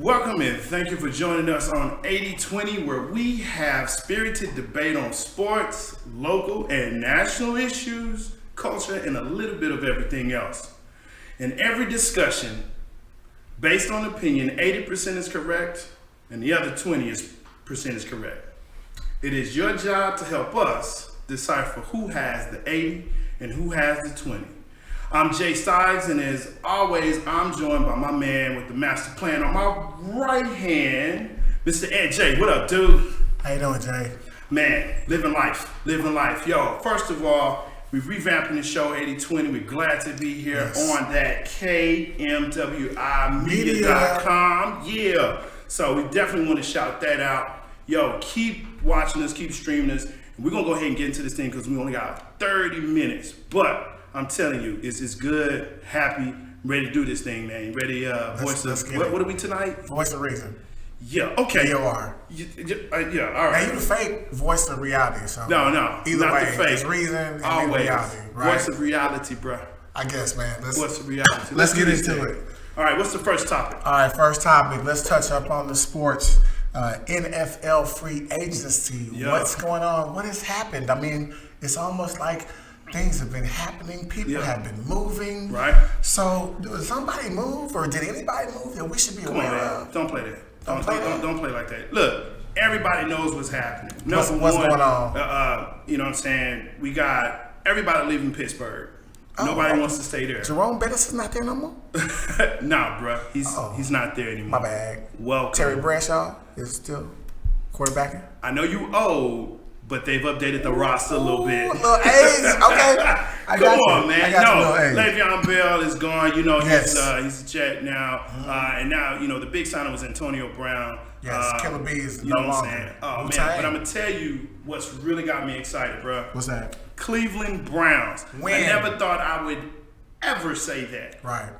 Welcome and thank you for joining us on 80/20, where we have spirited debate on sports, local and national issues, culture, and a little bit of everything else. In every discussion, based on opinion, 80% is correct and the other 20% is correct. It is your job to help us decipher who has the 80 and who has the 20. I'm Jay Stiggs, and as always, I'm joined by my man with the master plan on my right hand, Mr. Ed J. What up, dude? How you doing, Jay? Man, living life. Yo, first of all, we're revamping the show 80/20. We're glad to be here on that KMWImedia.com. Yeah. So we definitely want to shout that out. Yo, keep watching us, keep streaming us. And we're going to go ahead and get into this thing because we only got 30 minutes. But I'm telling you, it's good, happy, ready to do this thing, man. Ready, voice of, what are we tonight? Voice of reason. Yeah, okay. VOR. Yeah, all right. And you the fake voice of reality, so. No. Either not way, the fake. it's reason and Always. reality, right? Voice of reality, bro. I guess, man. Voice of reality. Let's get into it. All right, what's the first topic? All right, first topic. Let's touch up on the sports. NFL free agency. Yeah. What's going on? What has happened? I mean, it's almost like things have been happening. People have been moving. Right. So, did somebody move, or did anybody move that we should be aware of? Don't play that. Don't play like that. Look, everybody knows what's happening. What's going on? You know what I'm saying? We got everybody leaving Pittsburgh. Nobody wants to stay there. Jerome Bettis is not there no more? Nah, bro. He's not there anymore. My bad. Welcome. Terry Bradshaw is still quarterbacking? I know you old, but they've updated the roster a little bit. Little age, okay. Come on, man. No, Le'Veon Bell is gone. You know, Yes. he's a Jet now. And now, you know, the big signing was Antonio Brown. Yes, Killer Bees You no know what I'm longer. saying? Oh, Wu-Tang. man. But I'm going to tell you what's really got me excited, bro. What's that? Cleveland Browns. When? I never thought I would ever say that. Right.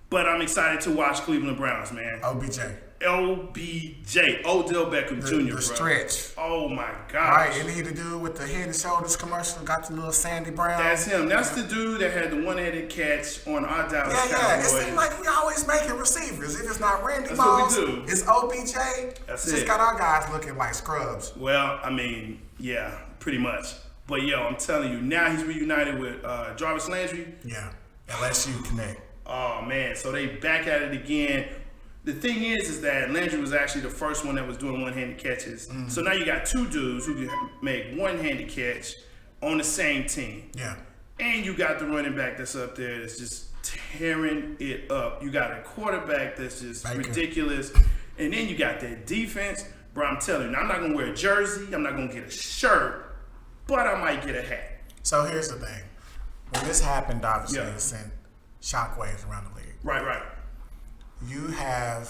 But I'm excited to watch Cleveland Browns, man. OBJ. OBJ, Odell Beckham Jr., The bro. stretch. Oh, my Right, gosh. and he the dude with the Head and Shoulders commercial, got the little Sandy Brown. That's him. That's the dude that had the one-headed catch on our Dallas Yeah. It Cowboys. seems like we always making receivers. If it's not Randy That's Moss, what we do. it's OBJ. That's Just it. got our guys looking like scrubs. Well, I mean, yeah, pretty much. But, yo, I'm telling you, now he's reunited with Jarvis Landry. Yeah. LSU Connect. Oh, man, so they back at it again. The thing is that Landry was actually the first one that was doing one-handed catches. Mm-hmm. So now you got two dudes who can make one-handed catch on the same team. Yeah. And you got the running back that's up there that's just tearing it up. You got a quarterback that's just Baker. ridiculous. And then you got that defense. Bro, I'm telling you, now, I'm not going to wear a jersey. I'm not going to get a shirt. But I might get a hat. So here's the thing. When this happened, obviously, Yeah. it sent shockwaves around the league. Right. You have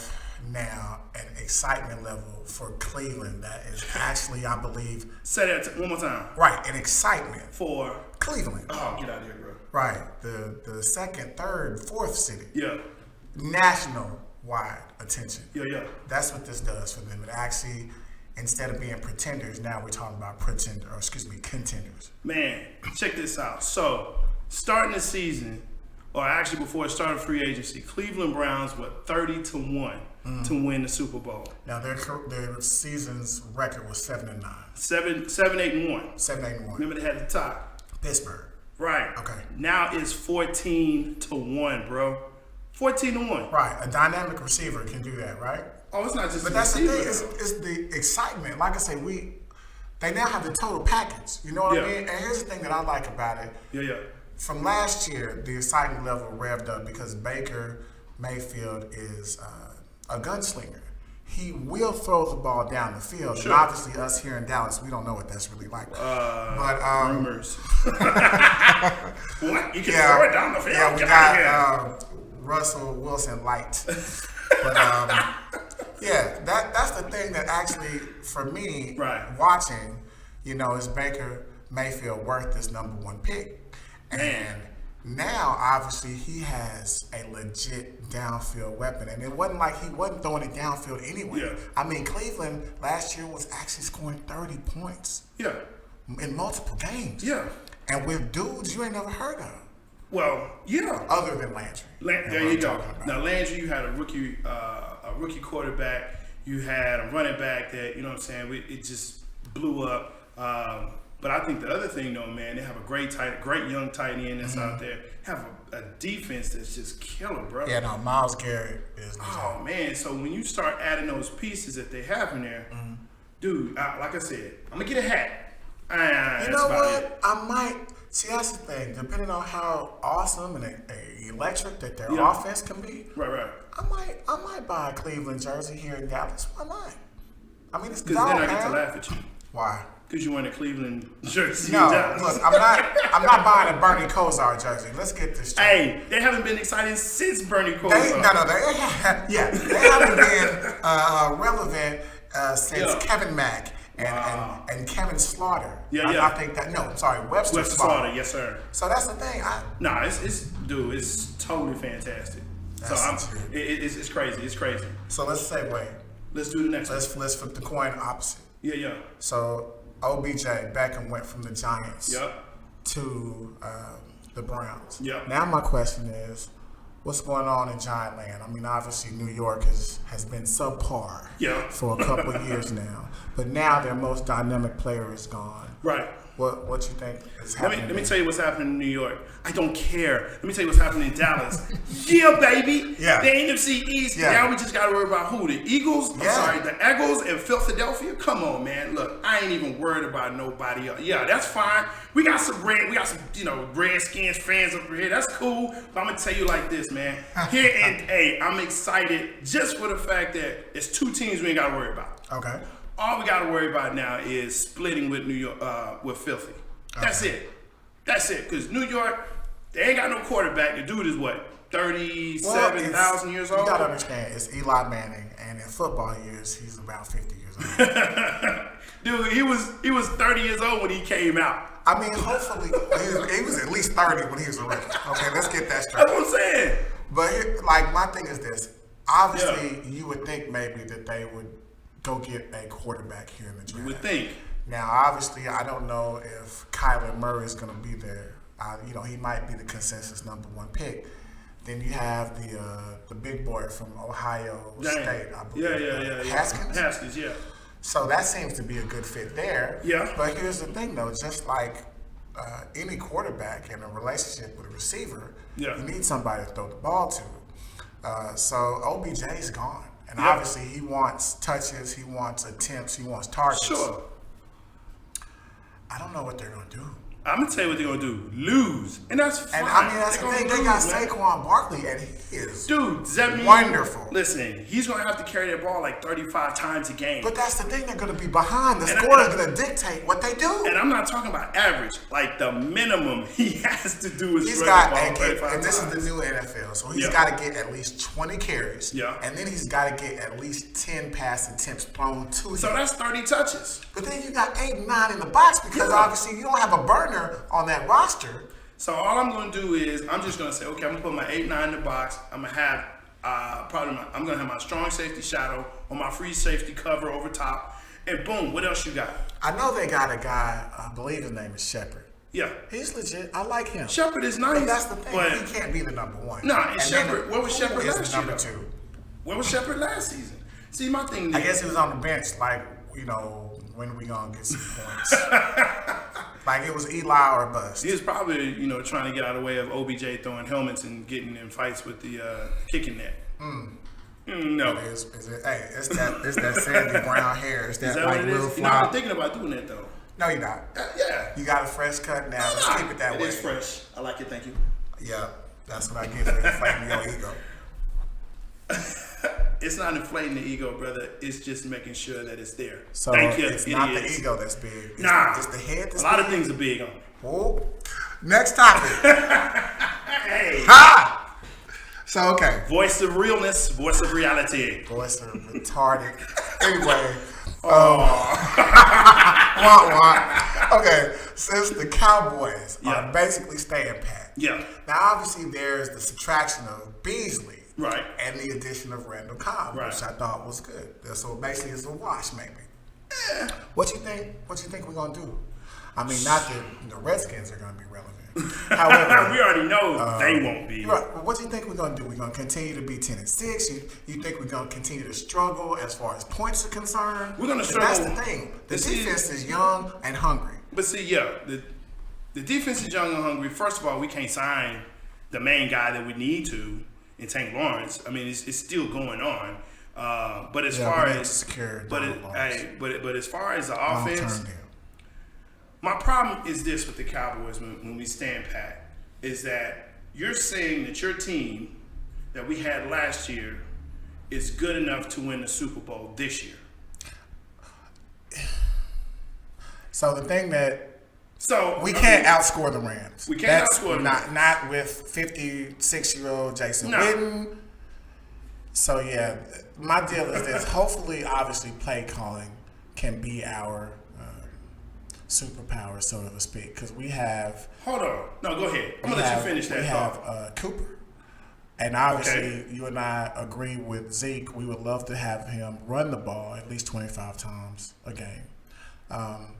now an excitement level for Cleveland that is actually, I believe, Say that one more time. right, an excitement For, Cleveland. oh, get out of here, bro. Right, the second, third, fourth city, Yeah. national-wide attention. Yeah. That's what this does for them. It actually, instead of being pretenders, now we're talking about contenders. Man, check this out. So, starting the season, or actually before it started free agency, Cleveland Browns were 30-1 to win the Super Bowl. Now their season's record was 7-9, 7-8-1. 7-8-1. Remember they had the top. Pittsburgh. Right. Okay. Now it's 14-1, bro. 14-1. Right, a dynamic receiver can do that, right? Oh, it's not just But a that's the thing, receiver, is the excitement. Like I say, they now have the total package. You know what Yeah. I mean? And here's the thing that I like about it. Yeah. From last year, the excitement level revved up because Baker Mayfield is a gunslinger. He will throw the ball down the field. Sure. And obviously, us here in Dallas, we don't know what that's really like. But Rumors. What? You can throw it down the field? Yeah, we Get out of here. got Russell Wilson light. But yeah, that's the thing that actually, for me, Right. watching, you know, is Baker Mayfield worth this number one pick? And now, obviously, he has a legit downfield weapon. And it wasn't like he wasn't throwing it downfield anyway. Yeah. I mean, Cleveland last year was actually scoring 30 points Yeah. in multiple games. Yeah. And with dudes you ain't never heard of. Well, yeah. Other than Landry. There you go. Now Landry, you had a rookie rookie quarterback. You had a running back that, you know what I'm saying, it just blew up. But I think the other thing, though, man, they have a great young tight end that's out there. Have a defense that's just killer, bro. Yeah, no, Myles Garrett is. Oh man! So when you start adding those pieces that they have in there, dude, like I said, I'm gonna get a hat. You know what? I might. See, that's the thing. Depending on how awesome and electric that their offense can be, right. I might buy a Cleveland jersey here in Dallas. Why not? I mean, it's Because then I get to laugh at you. Why? Because you wearing a Cleveland jersey. No, in Dallas. look, I'm not buying a Bernie Kosar jersey. Let's get this straight. Hey, they haven't been excited since Bernie Kosar. They haven't been relevant since Kevin Mack and Kevin Slaughter. I think that. No, I'm sorry, Webster Slaughter. Yes, sir. So that's the thing. It's totally fantastic. It's crazy. It's crazy. So let's segue. Let's do the next. Let's flip the coin opposite. Yeah. So OBJ, Beckham went from the Giants Yep. to the Browns. Yep. Now my question is, what's going on in Giant Land? I mean, obviously New York has been subpar for a couple of years now, but now their most dynamic player is gone. Right. What you think is happening? Let me tell you what's happening in New York. I don't care. Let me tell you what's happening in Dallas. Yeah, baby. Yeah. The NFC East. Yeah. Now we just got to worry about who? The Eagles? Yeah. I'm sorry, the Eagles and Philadelphia? Come on, man. Look, I ain't even worried about nobody else. Yeah, that's fine. We got some Redskins fans up here. That's cool. But I'm going to tell you like this, man. I'm excited just for the fact that it's two teams we ain't got to worry about. Okay. All we got to worry about now is splitting with New York, with Filthy. That's it. Because New York, they ain't got no quarterback. The dude is what, 37,000 years old? You got to understand, it's Eli Manning, and in football years, he's about 50 years old. Dude, he was 30 years old when he came out. I mean, hopefully, he was at least 30 when he was a rookie. Okay, let's get that straight. That's what I'm saying. But my thing is this. Obviously, you would think maybe that they would go get a quarterback here in the draft. You would think. Now, obviously, I don't know if Kyler Murray is going to be there. He might be the consensus #1 pick. Then you have the big boy from Ohio State, I believe. Yeah. Haskins, yeah. So that seems to be a good fit there. Yeah. But here's the thing, though. Just like any quarterback in a relationship with a receiver, you need somebody to throw the ball to. So OBJ's gone. And obviously he wants touches, he wants attempts, he wants targets. Sure. I don't know what they're going to do. I'm going to tell you what they're going to do. Lose. And that's fine. And I mean, that's the thing. They got Saquon Barkley, and he is wonderful. Listen, he's going to have to carry that ball like 35 times a game. But that's the thing. They're going to be behind. The score is going to dictate what they do. And I'm not talking about average. Like the minimum he has to do is he's run got, the ball 35 and this times. is the new NFL. So he's got to get at least 20 carries. Yeah. And then he's got to get at least 10 pass attempts thrown to him. So that's 30 touches. But then you got 8 and 9 in the box because obviously you don't have a burner on that roster. So all I'm going to do is I'm just going to say, okay, I'm going to put my 8-9 in the box. I'm going to have I'm going to have my strong safety shadow or my free safety cover over top. And boom, what else you got? I know they got a guy, I believe his name is Shepard. Yeah. He's legit. I like him. Shepard is nice. But that's the thing. He can't be the #1. Nah, and Shepard, where was Shepard is last the year? #2. Where was Shepard last season? See, my thing is, I guess he was on the bench, like, when are we going to get some points? Like it was Eli or bust. He was probably, trying to get out of the way of OBJ throwing helmets and getting in fights with the kicking net. No. It's that sandy brown hair. It's that that like what it real is? fly. I'm thinking about doing that though. No, you're not. Yeah. You got a fresh cut now. Let's keep it that way. It is fresh. I like it. Thank you. Yeah, that's what I get for inflating your ego. It's not inflating the ego, brother. It's just making sure that it's there. So Thank you. it's not the ego that's big. It's It's the head that's a lot big. of things are big on it. Oh. Next topic. Hey. Ha! So, okay. Voice of realness, voice of reality. Voice of retarded. Anyway. Okay, since the Cowboys are basically staying pat. Yeah. Now, obviously, there's the subtraction of Beasley. Right. And the addition of Randall Cobb, which I thought was good. So basically, it's a wash, maybe. What you think we're gonna do? I mean, not that the Redskins are going to be relevant. However, we already know they won't be. What do you think we're going to do? We're going to continue to be 10-6. You think we're going to continue to struggle as far as points are concerned? We're going to struggle. That's the thing. The defense is young and hungry. But see, the defense is young and hungry. First of all, we can't sign the main guy that we need to in Tank Lawrence. I mean, it's still going on. But as far as but as far as the offense, my problem is this with the Cowboys when we stand pat is that you're saying that your team that we had last year is good enough to win the Super Bowl this year. So the thing that we can't outscore the Rams. We can't outscore them. Not with 56-year-old Jason Witten. So yeah, my deal is this. Hopefully, obviously, play calling can be our superpower, so to speak, because we have. Hold on. No, go ahead. I'm gonna let you finish that. We have Cooper, and obviously, you and I agree with Zeke. We would love to have him run the ball at least 25 times a game.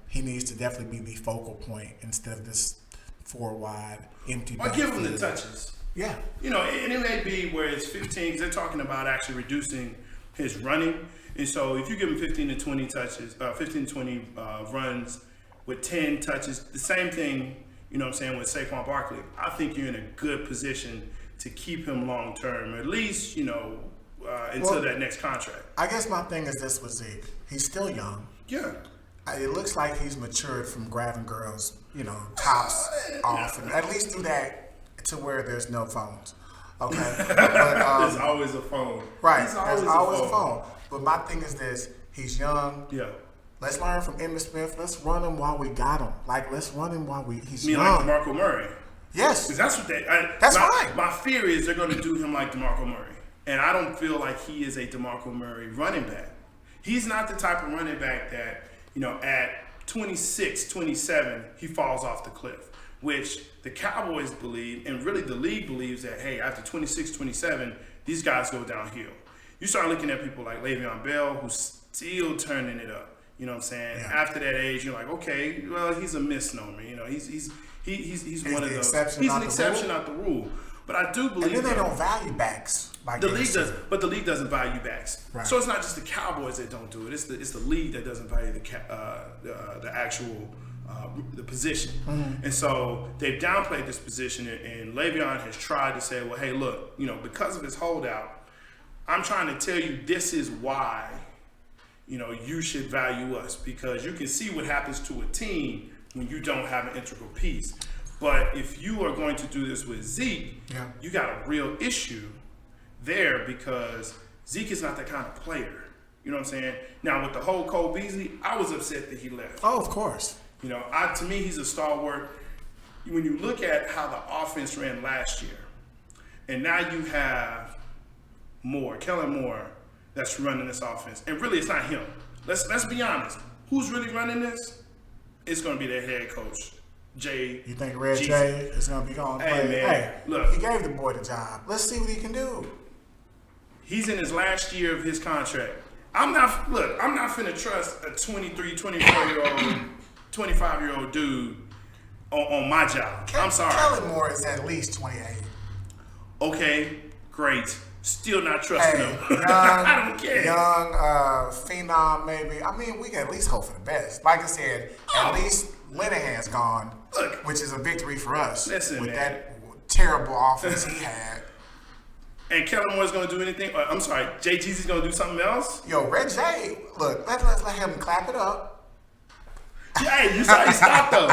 He needs to definitely be the focal point instead of this 4-wide empty. Or give him the touches. Yeah. You know, and it may be where it's 15, because they're talking about actually reducing his running. And so if you give him 15 to 20 touches, 15 to 20 runs with 10 touches, the same thing, you know what I'm saying, with Saquon Barkley, I think you're in a good position to keep him long term, at least, you know, until that next contract. I guess my thing is this with Zeke. He's still young. Yeah. It looks like he's matured from grabbing girls, you know, tops off, and at least do that to where there's no phones. Okay, but, there's always a phone. Right, there's always a phone. But my thing is this: he's young. Yeah. Let's learn from Emmitt Smith. Let's run him while we got him. Like, let's run him while he's young. Like DeMarco Murray. Yes, because that's what they. That's right. My fear is they're going to do him like DeMarco Murray, and I don't feel like he is a DeMarco Murray running back. He's not the type of running back that, you know, at 26, 27, he falls off the cliff, which the Cowboys believe, and really the league believes that, hey, after 26, 27, these guys go downhill. You start looking at people like Le'Veon Bell, who's still turning it up. You know what I'm saying? Yeah. After that age, you're like, okay, well, he's a misnomer. You know, he's one of those. He's an exception, not the rule. But I do believe. And then they don't value backs. Like the league does, but the league doesn't value backs. Right. So it's not just the Cowboys that don't do it. It's the league that doesn't value the actual the position. Mm-hmm. And so they've downplayed this position. And Le'Veon has tried to say, well, hey, look, you know, because of his holdout, I'm trying to tell you this is why, you know, you should value us, because you can see what happens to a team when you don't have an integral piece. But if you are going to do this with Zeke, you got a real issue there, because Zeke is not that kind of player. You know what I'm saying? Now, with the whole Cole Beasley, I was upset that he left. Oh, of course. You know, to me, he's a stalwart. When you look at how the offense ran last year, and now you have Kellen Moore, that's running this offense. And really, it's not him. Let's be honest. Who's really running this? It's going to be their head coach. Jay. You think Red Jay is going to be going to play? Hey, man, hey, look. He gave the boy the job. Let's see what he can do. He's in his last year of his contract. I'm not finna trust a 23, 24-year-old, 25-year-old dude on my job. I'm sorry. Kellen Moore is at least 28. Okay, great. Still not trusting him. Young, I don't care. Young, phenom, maybe. I mean, we can at least hope for the best. Like I said, at least Linehan's gone, which is a victory for us. Listen, with man. That terrible offense he had. And Kellen Moore's going to do anything? I'm sorry, Jay Jeezy's going to do something else? Yo, Red Jay, look, let's let him clap it up. Hey, you saw he stopped though.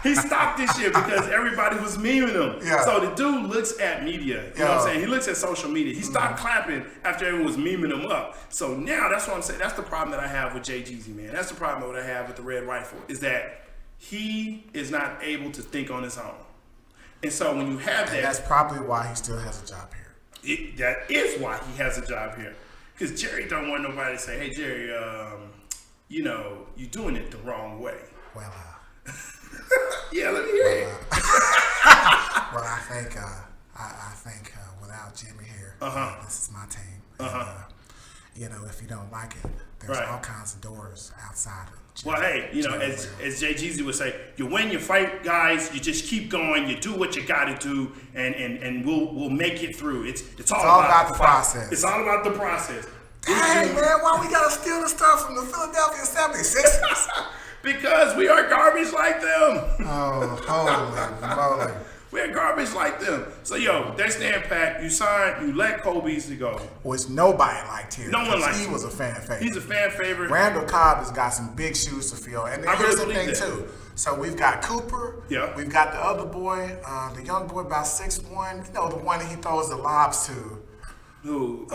He stopped this year because everybody was memeing him. Yeah. So the dude looks at media. You know what I'm saying? He looks at social media. He stopped clapping after everyone was memeing him up. So now that's what I'm saying. That's the problem that I have with Jay Jeezy, man. That's the problem that I have with the Red Rifle, is that he is not able to think on his own. And so when you have that, that's probably why he still has a job here. That is why he has a job here. Because Jerry don't want nobody to say, hey, Jerry, you know, you're doing it the wrong way. Well, yeah, let me hear it. Well, I think without Jimmy here, this is my team. And, you know, if you don't like it, There's Right. all kinds of doors outside of Well, hey, you know, jail. as Jay Jeezy would say, you win your fight, guys. You just keep going. You do what you got to do, and we'll make it through. It's all about the fight. process. It's all about the process. Hey, man, why we gotta steal the stuff from the Philadelphia 76ers? Because we are garbage like them. Oh, holy moly. We're garbage like them. So, yo, they stand pat. You let Kobe Beasley go. Which nobody liked here. No one 'cause liked He him. was a fan favorite. He's a fan favorite. Randall Cobb has got some big shoes to fill. And I here's really the thing, believe that. too. So we've got Cooper. Yeah. We've got the other boy, the young boy about 6'1". You know, the one that he throws the lobs to. Who?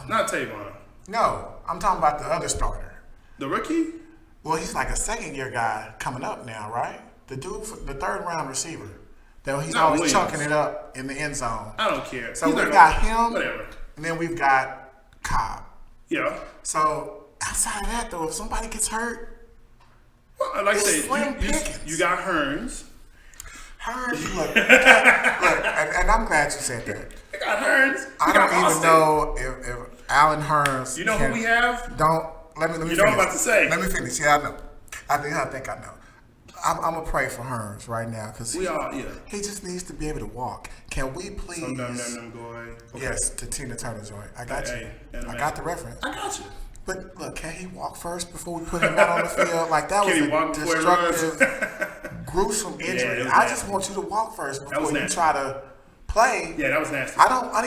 Not Tavon. No, I'm talking about the other starter. The rookie? Well, he's like a second-year guy coming up now, right? The dude, the third-round receiver. Though he's Not always Williams. chunking it up in the end zone. I don't care. So He's we've not got gonna- him, Whatever. and then we've got Cobb. Yeah. So outside of that, though, if somebody gets hurt, Well, like I It's said, slim you pickings. got Hearns. Hearns, look, and I'm glad you said that. You got Hearns. I You got don't even Austin. know if Allen Hearns. You know who we have? Don't let me. You know finish. what I'm about to say. Let me finish. Yeah, I know. I think I know. I'm gonna pray for Hearns right now because We all, yeah. he just needs to be able to walk. Can we please? Some dum go away. Okay. Yes, to Tina Turner joint. I got Hey, you. and I got the reference. I got you. But look, can he walk first before we put him out on the field? Like that Can he was walk a before he runs? destructive, gruesome injury. it was I nasty. just want you to walk first was before you nasty. try to play. Yeah, that was nasty. I don't want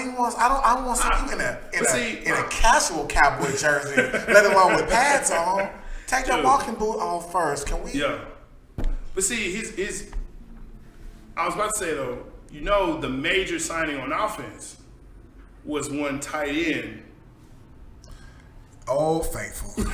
to see you in a casual cowboy jersey, let alone with pads on. Take your Dude. walking boot off first. Can we? Yeah. But see, his I was about to say though, you know, the major signing on offense was one tight end. Oh, faithful. Boy,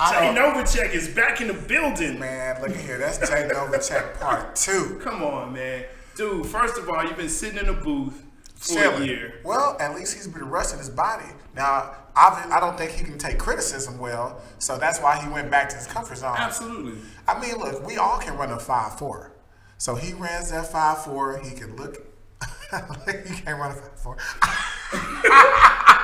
Jay Novacek is back in the building. Man, look at here. That's Jay Novacek part 2. Come on, man. Dude, first of all, you've been sitting in the booth for Chilling. a year. Well, at least he's been resting his body. Now, I don't think he can take criticism well, so that's why he went back to his comfort zone. Absolutely. I mean, look, we all can run a 5'4". So he runs that 5'4". He can look. He can't run a 5'4".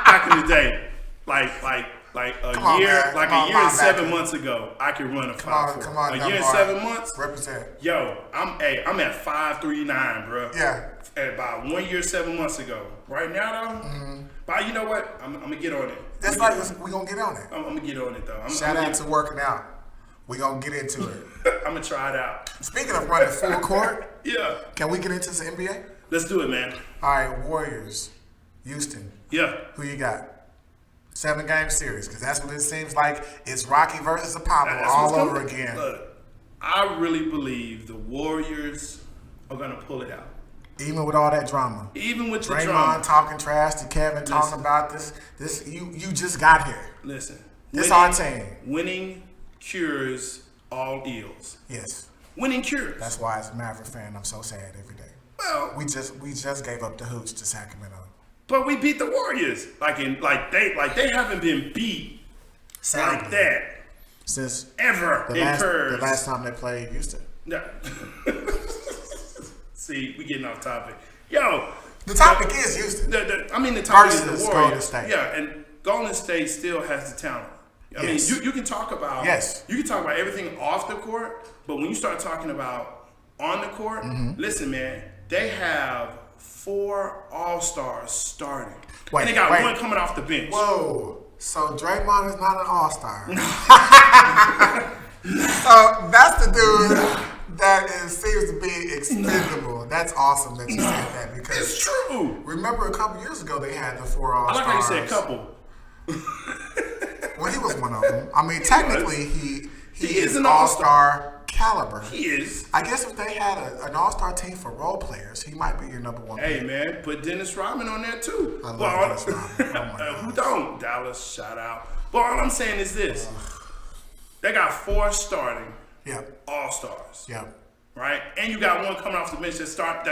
Back in the day, like a Come on, year, man. like Come a on, year and linebacker. 7 months ago, I could run a 5'4". Come on, a year and Dunbar. 7 months. Represent. Yo, I'm at 5'3" bro. Yeah. About 1 year, 7 months ago. Right now, though, but you know what? I'm gonna get on it. That's I'm like we gonna get on it. gonna get on it though. Shout out to working out. We gonna get into it. I'm gonna try it out. Speaking of running full court, Yeah, can we get into the NBA? let's do it, man. All right, Warriors, Houston. Yeah, Who you got? 7-game series, because that's what it seems like. It's Rocky versus Apollo that's all what's over coming. again. Look, I really believe the Warriors are gonna pull it out, Even with all that drama. even with the Draymond drama. talking trash to Kevin, talking about this. You just got here. Listen, This our team. Winning cures all ills. Yes. Winning cures. That's why as a Maverick fan, I'm so sad every day. Well, We just gave up the hooch to Sacramento. but we beat the Warriors. They haven't been beat like Sadly, that since ever the in last, Curves. the last time they played Houston. No. See, we getting off topic. Yo, The topic is Houston. the topic is Versus the Golden Warriors. State. Yeah, and Golden State still has the talent. I Yes. mean, you can talk about Yes. you can talk about everything off the court, but when you start talking about on the court, Mm-hmm. listen, man, they have 4 All-Stars starting, Wait, and they got wait. one coming off the bench. Whoa. So Draymond is not an all-star. So that's the dude that seems to be expendable. That's awesome that you said that because It's true. remember a couple years ago they had the 4 I all-stars. like how you said couple. Well, he was one of them. I mean, technically he is an all-star caliber. He is. I guess if they had an all-star team for role players, he might be your number one Hey pick. man, put Dennis Rodman on there too. I love But Dennis Rodman. Oh my who gosh. don't? Dallas, shout out. But all I'm saying is this: they got 4 starting Yep. All Stars, Yep. right? And you got one coming off the bench that's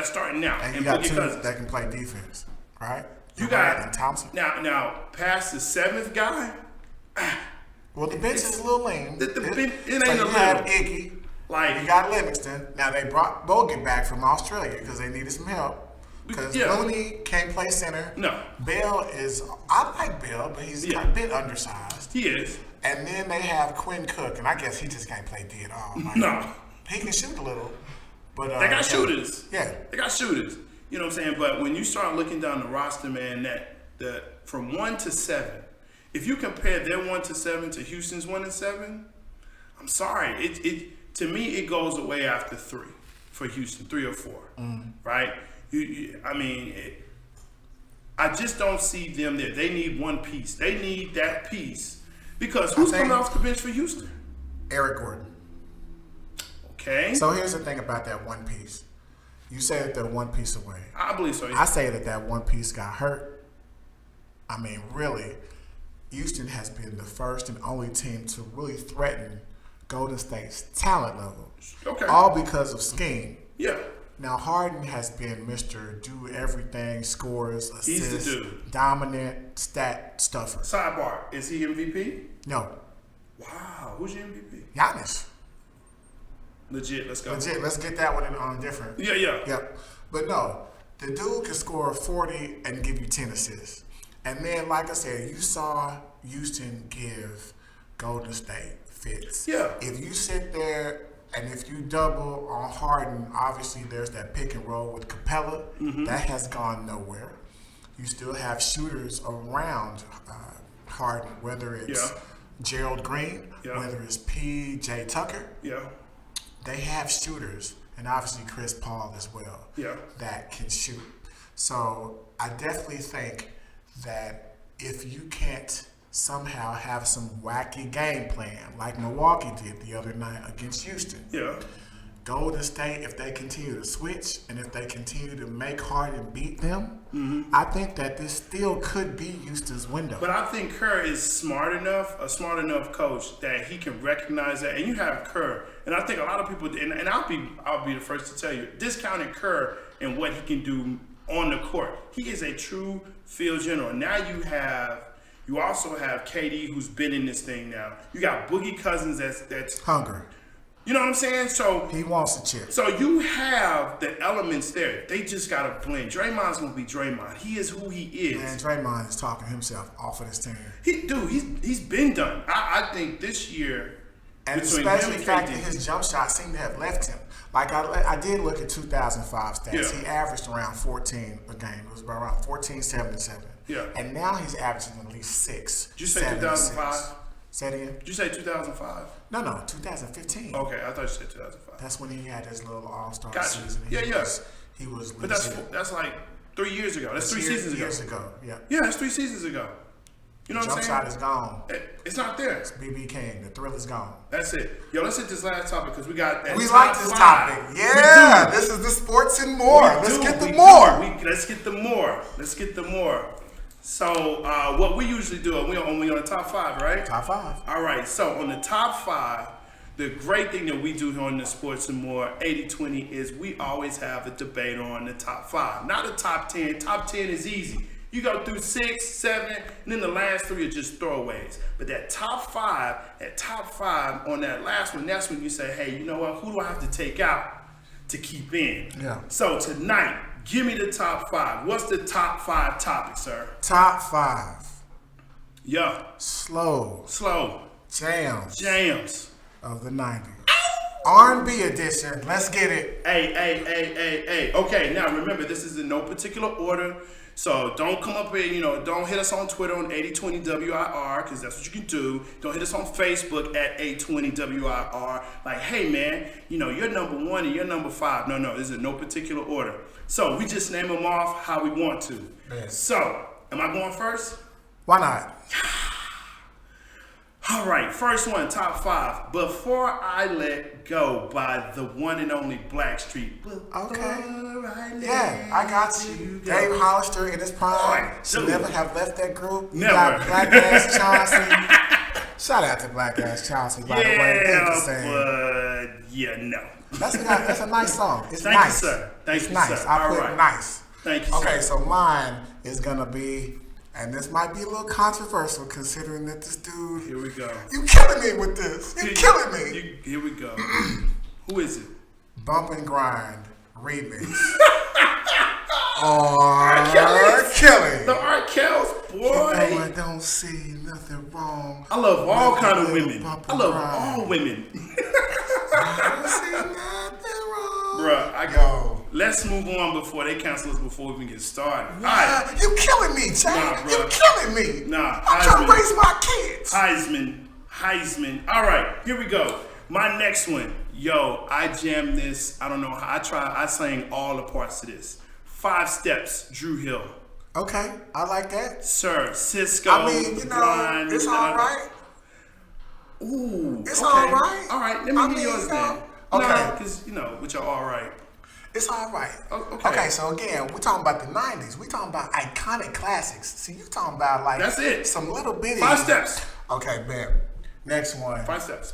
starting now, And you and got Boogie 2 Cousins. that can play defense, right? You Durant got and Thompson. now past the 7th guy. Well, the bench is a little lean. The bench- it so ain't you a had little. Iggy. Like You got Livingston. Now they brought Bogut back from Australia because they needed some help. Because Yeah. Looney can't play center. No. Bell is, I like Bell, but he's Yeah. a bit undersized. He is. And then they have Quinn Cook, and I guess he just can't play D at all. Like, No. he can shoot a little, but They got shooters. Yeah. They got shooters. You know what I'm saying? But when you start looking down the roster, man, that from 1 to 7, if you compare their 1 to 7 to Houston's 1 and 7, I'm sorry. It to me it goes away after 3 for Houston, 3 or 4, right? I just don't see them there. They need one piece. They need that piece because who's coming off the bench for Houston? Eric Gordon. Okay, So here's the thing about that one piece. You say that they're one piece away. I believe so. I say that one piece got hurt. I mean, really, Houston has been the first and only team to really threaten Golden State's talent level. Okay. All because of scheme. Yeah. Now, Harden has been Mr. Do Everything, scores, He's the assists, dude. dominant, stat stuffer. Sidebar: is he MVP? No, Wow, who's your MVP? Giannis. Legit. Let's go. Legit, let's get that one on different. Yeah, yeah. Yep. But no, the dude can score 40 and give you 10 assists. And then, like I said, you saw Houston give Golden State fits. Yeah. If you sit there and if you double on Harden, obviously there's that pick and roll with Capella. That has gone nowhere. You still have shooters around Harden, whether it's Yeah. Gerald Green, Yeah. whether it's P.J. Tucker. Yeah. They have shooters, and obviously Chris Paul as well, Yeah. that can shoot. So I definitely think that if you can't somehow have some wacky game plan like Milwaukee did the other night against Houston, Yeah. Golden State, if they continue to switch and if they continue to make Harden beat them, I think that this still could be Houston's window. But I think Kerr is a smart enough coach that he can recognize that. And you have Kerr, and I think a lot of people, and I'll be the first to tell you, discounting Kerr and what he can do on the court. He is a true field general. Now you also have KD, who's been in this thing now. You got Boogie Cousins that's Hunger. you know what I'm saying? So He wants the chip. So you have the elements there. They just gotta blend. Draymond's gonna be Draymond. He is who he is. And Draymond is talking himself off of this team. He's been done. I think this year, And between especially him the fact and that KD, his jump shot seemed to have left him. Like I did look at 2005 stats. Yeah. He averaged around 14 a game. It was about around 14, 7 and 7. Yeah. And now he's averaging at least 6. Did you say 7 and 6. 2005? Say it again? Did you say 2005? No, 2015. Okay, I thought you said 2005. That's when he had his little All-Star Gotcha. season. Yeah. He was But legit. that's like 3 years ago. That's 3 seasons ago. Years ago, yeah. Yeah, that's 3 seasons ago. You know what I'm Jump saying? shot is gone. It's not there. BB King, the thrill is gone. That's it. Yo, let's hit this last topic because we got that. We top like this 5. topic. We Yeah, do. this is the sports and more. Let's get the We more. do. Let's get the more. Let's get the more. So what we usually do, we on the top 5, right? Top 5. All right. So on the top 5, the great thing that we do here on the Sports and More 80-20 is we always have a debate on the top 5, not the top 10. Top 10 is easy. You go through 6, 7, and then the last 3 are just throwaways. But that top 5 on that last one, that's when you say, hey, you know what? Who do I have to take out to keep in? Yeah. So tonight, give me the top 5. What's the top 5 topic, sir? Top 5. Yeah. Slow jams of the 90s. R&B edition. Let's get it. Hey. Okay, now remember, this is in no particular order. So don't come up here, don't hit us on Twitter on 8020WIR, because that's what you can do. Don't hit us on Facebook at 820WIR. Like, hey, man, you're number 1 and you're number 5. No, this is in no particular order. So we just name them off how we want to. Man. So, am I going first? Why not? All right, first one, top 5. Before I Let Go by the one and only Blackstreet. Okay. Right, Yeah, I got you. Dave Hollister in his prime Alright, should dude. never have left that group. You Never. got Black Ass Chauncey. Shout out to Black Ass Chauncey, by the way. Thank you, Sam. But yeah, no. That's a nice song. It's Thank nice. you, sir. Thank It's you, nice. sir. I All put right. nice. Thank you, Okay, sir. so mine is gonna be, and this might be a little controversial considering that this dude. Here we go. You killing me with this. You killing me. Here we go. Who is it? Bump and Grind remix R. Kelly's. Kelly. The R. Kelly's, boy. I don't see nothing wrong. I love all kind of Little women. Papa I love Brian. all women. I don't see nothing wrong. Bruh, Yo. let's move on before they cancel us before we even get started. All Nah, right. you killing me, Jay. Nah, You bruh. killing me. Nah, I'm trying to Heisman. raise my kids. Heisman. All right, here we go. My next one. Yo, I jammed this. I don't know how. I sang all the parts to this. 5 Steps, Drew Hill. Okay, I like that. Sir, Cisco. I mean, you know, Blind, it's all right. Ooh, It's okay. all right. All right, let me I hear mean, yours you then. know, okay. Because, with your all right. It's all right. Okay. Okay, so again, we're talking about the 90s. We're talking about iconic classics. See, you talking about like That's it. some little bitty. 5 Steps. Okay, man. Next one. 5 Steps.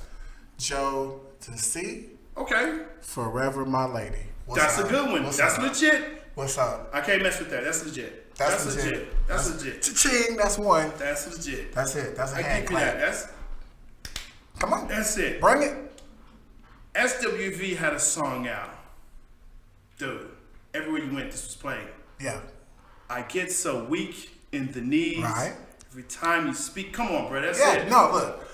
Joe to C. Okay. Forever My Lady. What's That's up? a good one. What's That's up? legit. What's up? I can't mess with that. That's legit. That's legit. legit. That's legit. Cha-ching, that's one. That's legit. That's it. That's a I hand give you that. clap. Come on. That's it. Bring it. SWV had a song out. Dude, everywhere you went, this was playing. Yeah. I get so weak in the knees. Right. Every time you speak. Come on, bro. That's Yeah, it. no, look.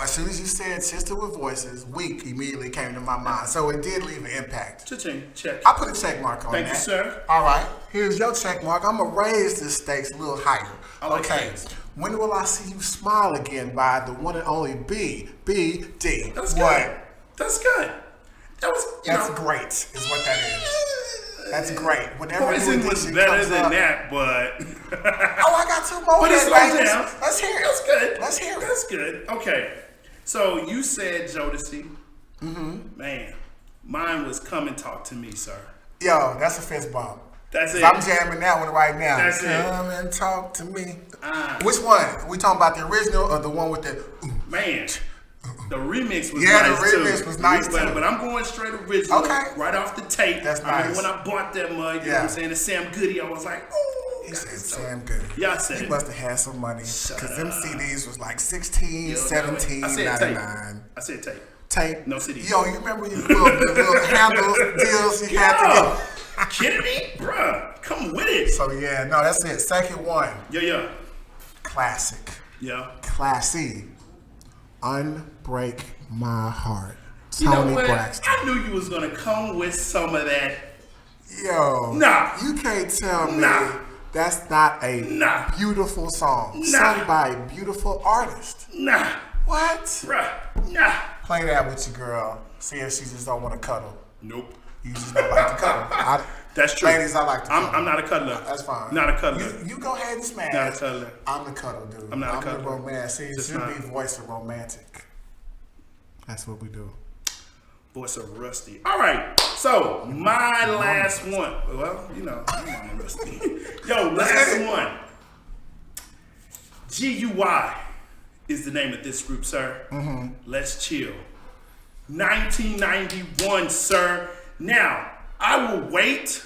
As soon as you said Sister with Voices, weak immediately came to my mind. So it did leave an impact. Cha-ching. Check. I put a check mark on Thank that. you, sir. All right, here's your check mark. I'm going to raise the stakes a little higher. I like okay. stakes. When will I see you smile again by the one and only BBD? That's what? good. That's good. That was, That's great, is what that is. That's great. Whenever Poison new was edition better comes than up- that, but Oh, I got 2 more. but it's there, slow ladies. down. Let's hear it. That's good. Let's hear it. That's good. Okay. So you said Jodeci. Mm-hmm. Man, mine was Come and Talk to Me, sir. Yo, that's a fist bump. That's it. I'm jamming that one right now. That's it. Come and talk to me. Ah. Which one? We talking about the original or the one with the? Man, the remix was Yeah, the nice too. remix was nice, but, too. But I'm going straight original. Okay. Right off the tape. That's I remember nice. when I bought that mug, you know what I'm saying? The Sam Goody, I was like, ooh. He said Sam Goody. Yeah, I said He it. must have had some money Shut because them up. CDs was like 16, Yo, 17, I said tape. 99. I said tape. Tape. No CDs. Yo, you remember the little handles deals you had to Yo, kidding me? Bruh, come with it. get? So yeah, no, that's it. Second one, Yeah. classic, Yeah. classy, Unbreak My Heart. You know Tony what? Braxton. I knew you was gonna come with some of that. Yo, Nah. you can't tell me Nah. that's not a Nah. beautiful song Nah. sung by a beautiful artist. Nah, What? bruh, nah. Play that with your girl. See if she just don't want to cuddle. Nope. You just don't like to cuddle. That's true. Ladies, I like to cuddle. I'm not a cuddler. That's fine. Not a cuddler. You go ahead and smash. Not a cuddler. I'm the cuddle dude. I'm not a the cuddler. romance. See, it Just should not. be voice of romantic. That's what we do. Voice of Rusty. All right. So my last one. Well, I'm Rusty. Yo, last one. GUI is the name of this group, sir. Mm-hmm. Let's chill. 1991, sir. Now I will wait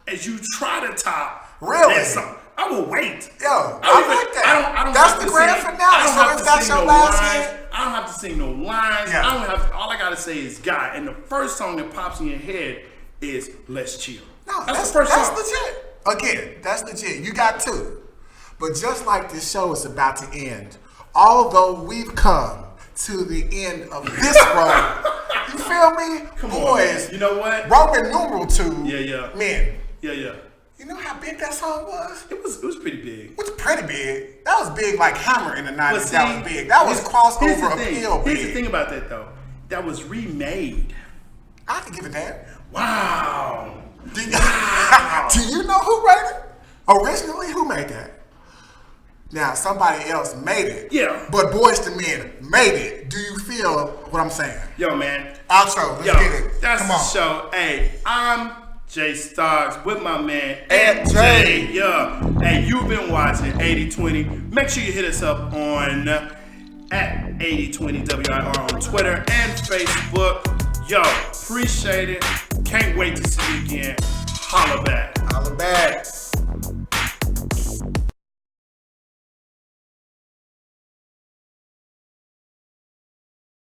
as you try to top. Really? that song. I will wait. Yo, I don't like that. I don't That's have the to grand sing- finale, I don't so have it's to got sing your no last lines. hit. I don't have to sing no lines. Yeah. I don't have. All I gotta say is "God," and the first song that pops in your head is "Let's Chill." No, that's the first that's song. legit. Again, that's legit. You got 2. But just like this show is about to end, although we've come to the end of this road, you feel me? Come on, Boys, man. You know what? Roman numeral 2, Yeah. men. Yeah. You know how big that song was? It was pretty big. It was pretty big. That was big like Hammer in the 90s. But That see, was big. That was here's crossover the thing. appeal big. Here's the thing about that though. That was remade. I can give it that. Wow. Do you know who made it? Originally, who made that? Now, somebody else made it. Yeah. But Boyz II Men made it. Do you feel what I'm saying? Yo, man. Outro. Let's Yo, get it. that's Come the on. show. Hey, I'm Jay Starks with my man Ed Ed J. J. Yeah. Hey, you've been watching 8020. Make sure you hit us up on at 8020 WIR on Twitter and Facebook. Yo, appreciate it. Can't wait to see you again. Holla back. Holla back.